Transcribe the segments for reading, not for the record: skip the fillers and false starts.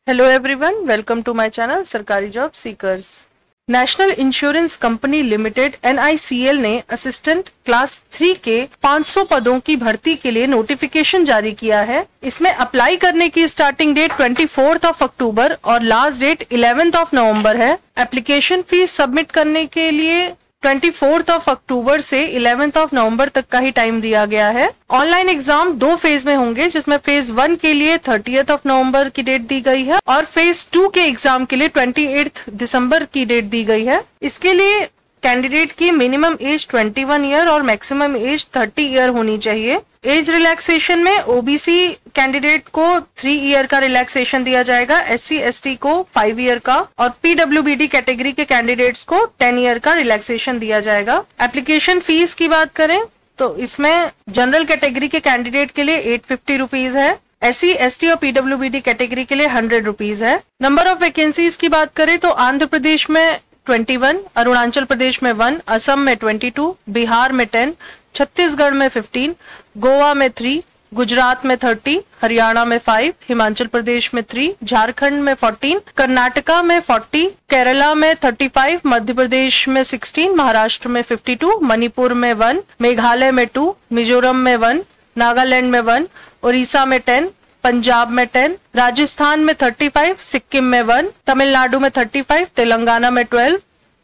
Hello everyone, welcome to my channel सरकारी job seekers. National insurance company limited NICL ने assistant class 3 के 500 पदों की भर्ती के लिए नोटिफिकेशन जारी किया है। इसमें अप्लाई करने की स्टार्टिंग डेट 24 अक्टूबर और लास्ट डेट 11 नवंबर है। एप्लीकेशन फीस सबमिट करने के लिए 24 अक्टूबर से 11 नवंबर तक का ही टाइम दिया गया है। ऑनलाइन एग्जाम 2 फेज में होंगे, जिसमें फेज 1 के लिए 30 नवंबर की डेट दी गई है और फेज 2 के एग्जाम के लिए 28 दिसंबर की डेट दी गई है। इसके लिए कैंडिडेट की मिनिमम एज 21 ईयर और मैक्सिमम एज 30 ईयर होनी चाहिए। एज रिलैक्सेशन में OBC कैंडिडेट को 3 ईयर का रिलैक्सेशन दिया जाएगा, SC ST को 5 ईयर का और PWBD कैटेगरी के कैंडिडेट्स को 10 ईयर का रिलैक्सेशन दिया जाएगा। एप्लीकेशन फीस की बात करें तो इसमें जनरल कैटेगरी के कैंडिडेट के लिए 850 रुपीज है, SC ST और PWBD कैटेगरी के लिए 100 रुपीज है। नंबर ऑफ वैकेंसीज की बात करें तो आंध्र प्रदेश में 21, अरुणाचल प्रदेश में 1, असम में 22, बिहार में 10, छत्तीसगढ़ में 15, गोवा में 3, गुजरात में 30, हरियाणा में 5, हिमाचल प्रदेश में 3, झारखंड में 14, कर्नाटका में 40, केरला में 35, मध्य प्रदेश में 16, महाराष्ट्र में 52, मणिपुर में 1, मेघालय में 2, मिजोरम में 1, नागालैंड में 1, उड़ीसा में 10, पंजाब में 10, राजस्थान में 35, सिक्किम में 1, तमिलनाडु में 35, तेलंगाना में 12,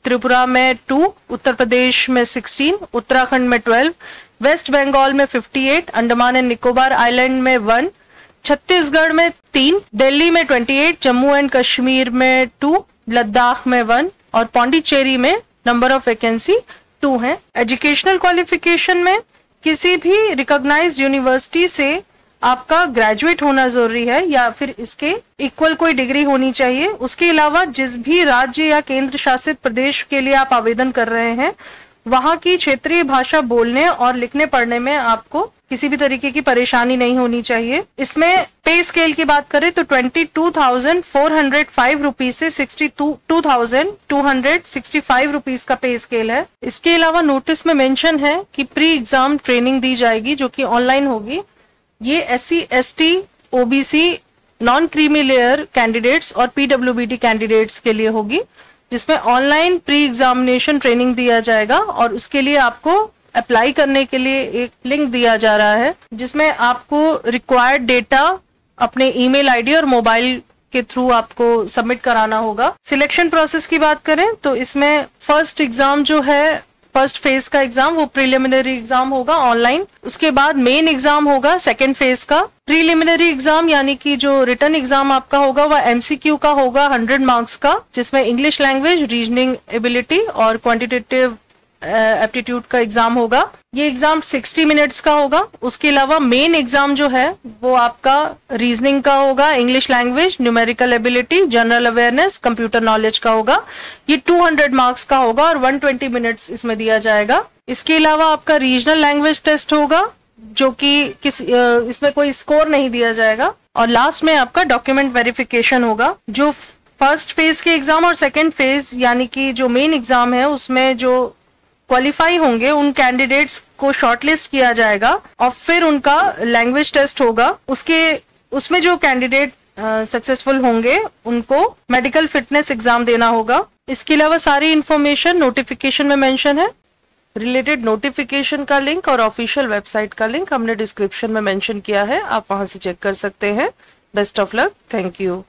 त्रिपुरा में 2, उत्तर प्रदेश में 16, उत्तराखंड में 12, वेस्ट बंगाल में 58, अंडमान एंड निकोबार आइलैंड में 1, छत्तीसगढ़ में 3, दिल्ली में 28, जम्मू एंड कश्मीर में 2, लद्दाख में 1 और पौंडीचेरी में नंबर ऑफ वैकेंसी 2 है। एजुकेशनल क्वालिफिकेशन में किसी भी रिकॉग्नाइज्ड यूनिवर्सिटी से आपका ग्रेजुएट होना जरूरी है या फिर इसके इक्वल कोई डिग्री होनी चाहिए। उसके अलावा जिस भी राज्य या केंद्र शासित प्रदेश के लिए आप आवेदन कर रहे हैं वहां की क्षेत्रीय भाषा बोलने और लिखने पढ़ने में आपको किसी भी तरीके की परेशानी नहीं होनी चाहिए। इसमें पे स्केल की बात करें तो 22,405 रुपीज से 62,265 रुपीज का पे स्केल है। इसके अलावा नोटिस में मेंशन है कि प्री एग्जाम ट्रेनिंग दी जाएगी जो कि ऑनलाइन होगी। ये SC ST OBC non creamy layer candidates और PWBD कैंडिडेट्स के लिए होगी, जिसमें ऑनलाइन प्री एग्जामिनेशन ट्रेनिंग दिया जाएगा और उसके लिए आपको अप्लाई करने के लिए एक लिंक दिया जा रहा है जिसमें आपको रिक्वायर्ड डेटा अपने ईमेल आईडी और मोबाइल के थ्रू आपको सबमिट कराना होगा। सिलेक्शन प्रोसेस की बात करें तो इसमें फर्स्ट एग्जाम जो है, फर्स्ट फेज का एग्जाम वो प्रीलिमिनरी एग्जाम होगा ऑनलाइन। उसके बाद मेन एग्जाम होगा सेकंड फेज का। प्रीलिमिनरी एग्जाम यानी कि जो रिटन एग्जाम आपका होगा वह MCQ का होगा 100 मार्क्स का, जिसमें इंग्लिश लैंग्वेज, रीजनिंग एबिलिटी और क्वांटिटेटिव एप्टीट्यूड का एग्जाम होगा। ये एग्जाम 60 मिनट्स का होगा। उसके अलावा मेन एग्जाम जो है वो आपका रीजनिंग का होगा, English language, numerical ability, general awareness, computer knowledge का होगा। ये 200 मार्क्स का होगा और 120 मिनट्स इसमें दिया जाएगा। इसके अलावा आपका रीजनल लैंग्वेज टेस्ट होगा जो कि इसमें कोई स्कोर नहीं दिया जाएगा और लास्ट में आपका डॉक्यूमेंट वेरिफिकेशन होगा। जो फर्स्ट फेज के एग्जाम और सेकेंड फेज यानी कि जो मेन एग्जाम है उसमें जो क्वालिफाई होंगे उन कैंडिडेट्स को शॉर्टलिस्ट किया जाएगा और फिर उनका लैंग्वेज टेस्ट होगा। उसमें जो कैंडिडेट सक्सेसफुल होंगे उनको मेडिकल फिटनेस एग्जाम देना होगा। इसके अलावा सारी इंफॉर्मेशन नोटिफिकेशन में मेंशन है। रिलेटेड नोटिफिकेशन का लिंक और ऑफिशियल वेबसाइट का लिंक हमने डिस्क्रिप्शन में मेंशन किया है, आप वहां से चेक कर सकते हैं। Best of luck, thank you.